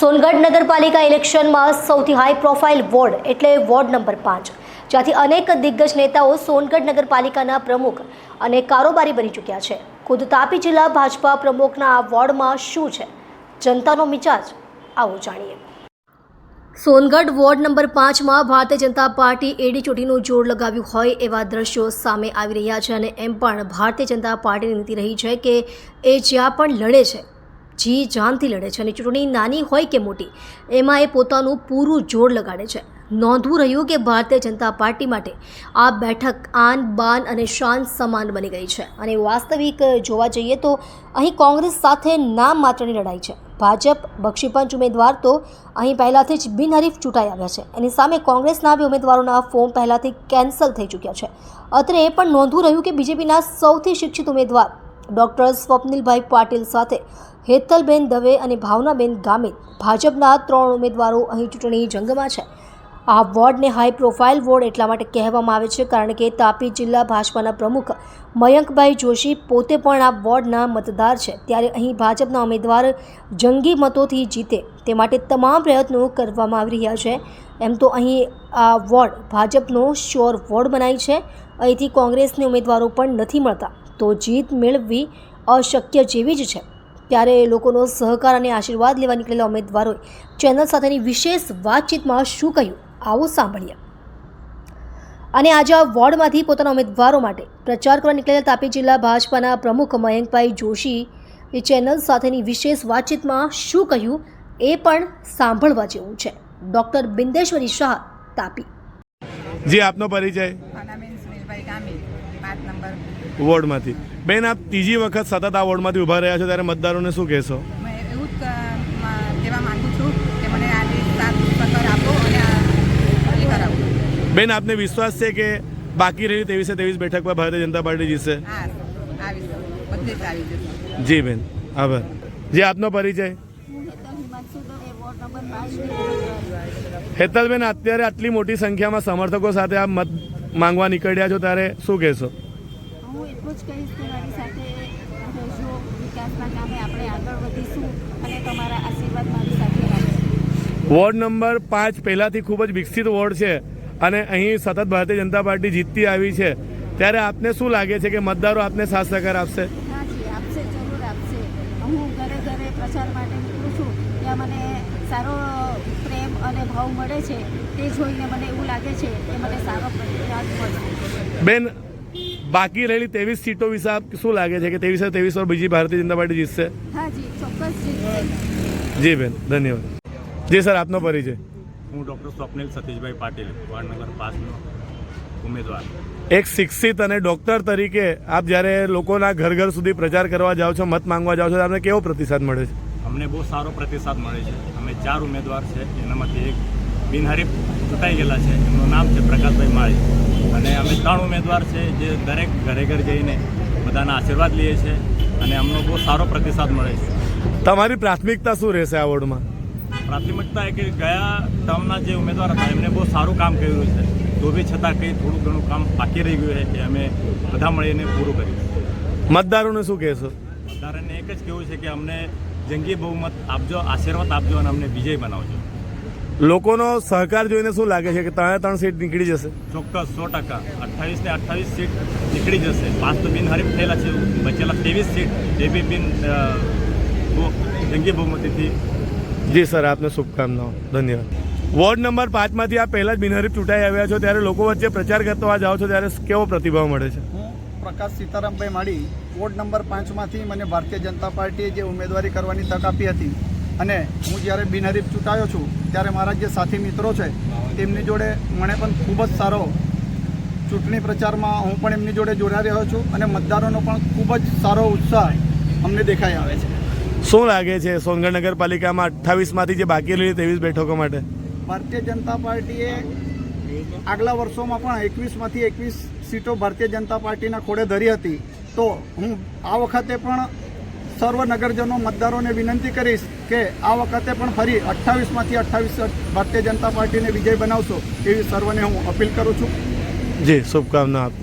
સોનગઢ નગરપાલિકા ઇલેક્શનમાં સૌથી high profile ward એટલે વોર્ડ નંબર 5, જ્યાંથી અનેક દિગ્ગજ નેતાઓ સોનગઢ નગરપાલિકાના પ્રમુખ અને કારોબારી બની ચૂક્યા છે। ખુદ તાપી જિલ્લા ભાજપા પ્રમુખના આ વોર્ડમાં શું છે, જનતાનો મિજાજ, આવો જાણીએ। Songadh ward number 5માં Bharatiya Janata party એડી ચોટીનું જોર લગાવ્યું હોય એવા દ્રશ્યો સામે આવી રહ્યા છે અને એમ પણ ભારતીય જનતા પાર્ટીની નીતિ રહી છે કે એ જ્યાં પણ લડે છે, જી જાનથી લડે છે અને ચૂંટણી નાની હોય કે મોટી એમાં એ પોતાનું પૂરું જોર લગાડે છે। નોંધવું રહ્યું કે ભારતીય જનતા પાર્ટી માટે આ બેઠક આન બાન અને શાન સમાન બની ગઈ છે અને વાસ્તવિક જોવા જઈએ તો અહીં કોંગ્રેસ સાથે નામ માત્રની લડાઈ છે। ભાજપ બક્ષીપંચ ઉમેદવાર તો અહીં પહેલાંથી જ બિનહરીફ ચૂંટાઈ આવ્યા છે, એની સામે કોંગ્રેસના બે ઉમેદવારોના ફોર્મ પહેલાંથી કેન્સલ થઈ ચૂક્યા છે। અત્રે એ પણ નોંધવું રહ્યું કે બીજેપીના સૌથી શિક્ષિત ઉમેદવાર ડૉક્ટર સ્વપ્નિલભાઈ પાટીલ સાથે હેતલબેન દવે અને ભાવનાબેન ગામિત ભાજપના 3 ઉમેદવારો અહીં ચૂંટણી જંગમાં છે। આ વોર્ડને હાઈ પ્રોફાઇલ વોર્ડ એટલા માટે કહેવામાં આવે છે કારણ કે તાપી જિલ્લા ભાજપાના પ્રમુખ મયંકભાઈ જોશી પોતે પણ આ વોર્ડના મતદાર છે, ત્યારે અહીં ભાજપના ઉમેદવાર જંગી મતોથી જીતે તે માટે તમામ પ્રયત્નો કરવામાં આવી રહ્યા છે। એમ તો અહીં આ વોર્ડ ભાજપનો શ્યોર વોર્ડ બનાવી છે, અહીંથી કોંગ્રેસને ઉમેદવારો પણ નથી મળતા, તો જીત મેળવવી અશક્ય જેવી જ છે। ત્યારે લોકોનો સહકાર અને આશીર્વાદ લેવા નીકળેલા ઉમેદવારોએ ચેનલ સાથેની વિશેષ વાતચીતમાં શું કહ્યું, આવો સાંભળીએ। અને આજે આ વોર્ડમાંથી પોતાના ઉમેદવારો માટે પ્રચાર કરવા નીકળેલા તાપી જિલ્લા ભાજપાના પ્રમુખ મયંકભાઈ જોશી એ ચેનલ સાથેની વિશેષ વાતચીતમાં શું કહ્યું એ પણ સાંભળવા જેવું છે। ડૉક્ટર બિંદેશ્વરી શાહ, તાપી। જી, આપનો પરિચય? વોર્ડમાંથી બેન, આપ ત્રીજી વખત સતત આ વોર્ડમાંથી ઊભા રહ્યા છો, ત્યારે મતદારોને શું કહેશો? મેં એવું જ કહેવા માગું છું કે મને આજે સાથ સહકાર આપો અને એ કરાવો। બેન, આપને વિશ્વાસ છે કે બાકી રહી 23 બેઠક પર ભારતીય જનતા પાર્ટી જીતશે? હા, આવી બધે જ આવી જશે। જી બેન, આભાર। જી, આપનો પરિચય? હેતલબેન, અત્યારે આટલી મોટી સંખ્યામાં સમર્થકો સાથે આપ મત માંગવા નીકળ્યા છો, ત્યારે શું કહેશો? હું એટલું જ કહીશ કે મારી સાથે રહેજો, વિકાસના કામે આપણે આગળ વધીશું અને તમારા આશીર્વાદ મારી સાથે રાખજો। વોર્ડ નંબર 5 પહેલાંથી ખૂબ જ વિકસિત વોર્ડ છે અને અહીં સતત ભારતીય જનતા પાર્ટી જીતતી આવી છે, ત્યારે આપને શું લાગે છે કે મતદારો આપને સાથ સહકાર આપશે? હા જી, આપશે, જરૂર આપશે। હું ઘરે ઘરે પ્રચાર માટે નીકળું છું, ત્યાં મને સારો પ્રેમ અને ભાવ મળે છે, તે જોઈને મને એવું લાગે છે કે મને સારો પ્રતિસાદ મળશે। બેન, બાકી રહેલી 23 સીટો વિશે આપ શું લાગે છે કે 23 પર બીજી ભારતીય જનતા પાર્ટી જીતશે? હા જી, ચોક્કસ જીતશે। જી બેન, ધન્યવાદ। જી સર, આપનો પરિચય? હું doctor Swapnil Satishbhai Patil, ward number 5નો ઉમેદવાર। એક શિક્ષિત અને ડૉક્ટર તરીકે આપ જ્યારે લોકોના ઘર ઘર સુધી પ્રચાર કરવા જાઓ છો, મત માંગવા જાઓ છો, તમને કેવો પ્રતિસાદ મળે છે? અમને બહુ સારો પ્રતિસાદ મળે છે। અમે 4 ઉમેદવાર છે, એનામાંથી એક બિનહરીફ ચૂંટાઈ ગયેલા છે, એમનું નામ છે પ્રકાશભાઈ માળી, અને અમે 3 ઉમેદવાર છે જે દરેક ઘરે ઘર જઈને બધાના આશીર્વાદ લઈએ છીએ અને અમને બહુ સારો પ્રતિસાદ મળે છે। તમારી પ્રાથમિકતા શું રહેશે આ વોર્ડમાં? પ્રાથમિકતા એ કે ગયા ટર્મના જે ઉમેદવાર હતા એમને બહુ સારું કામ કર્યું છે, તો બી છતાં કંઈ થોડું ઘણું કામ બાકી રહી ગયું છે, એ અમે બધા મળીને પૂરું કર્યું। મતદારોને શું કહેશો? મતદારોને એક જ કહેવું છે કે અમને જંગી બહુમત આપજો, આશીર્વાદ આપજો અને અમને વિજય બનાવજો। લોકોનો સહકાર જોઈને શું લાગે છે કે 3 સીટ નીકળી જશે? ચોક્કસ 100%। 28 ને 28 સીટ નીકળી જશે। 5 તો બિનહરીફ થયેલા છે, બચેલા 23 સીટ એ બી જંગી બહુમતીથી। જી સર, આપને શુભકામનાઓ, ધન્યવાદ। વોર્ડ નંબર 5માંથી આપ પહેલાં જ બિનહરીફ ચૂંટાઈ આવ્યા છો, ત્યારે લોકો વચ્ચે પ્રચાર કરતા જાઓ છો, ત્યારે કેવો પ્રતિભાવ મળે છે? હું પ્રકાશ સીતારામભાઈ માળી, વોર્ડ નંબર 5માંથી મને ભારતીય જનતા પાર્ટીએ જે ઉમેદવારી કરવાની તક આપી હતી અને હું જ્યારે બિનહરીફ ચૂંટાયો છું ત્યારે મારા જે સાથી મિત્રો છે તેમની જોડે મને પણ ખૂબ જ સારો ચૂંટણી પ્રચારમાં હું પણ એમની જોડે જોડાઈ રહ્યો છું અને મતદારોનો પણ ખૂબ જ સારો ઉત્સાહ અમને દેખાઈ આવે છે। શું લાગે છે સોનગઢ નગરપાલિકામાં 28માંથી જે બાકી રહેલી 23 બેઠકો માટે? ભારતીય જનતા પાર્ટીએ આગલા વર્ષોમાં પણ 21માંથી 21 સીટો ભારતીય જનતા પાર્ટીના ખોળે ધરી હતી, તો હું આ વખતે પણ સર્વ નગરજનો મતદારોને વિનંતી કરીશ કે આ વખતે પણ ફરી 28માંથી 28 ભારતીય જનતા પાર્ટીને વિજય બનાવશો એવી સર્વને હું અપીલ કરું છું। જી, શુભકામના આપને।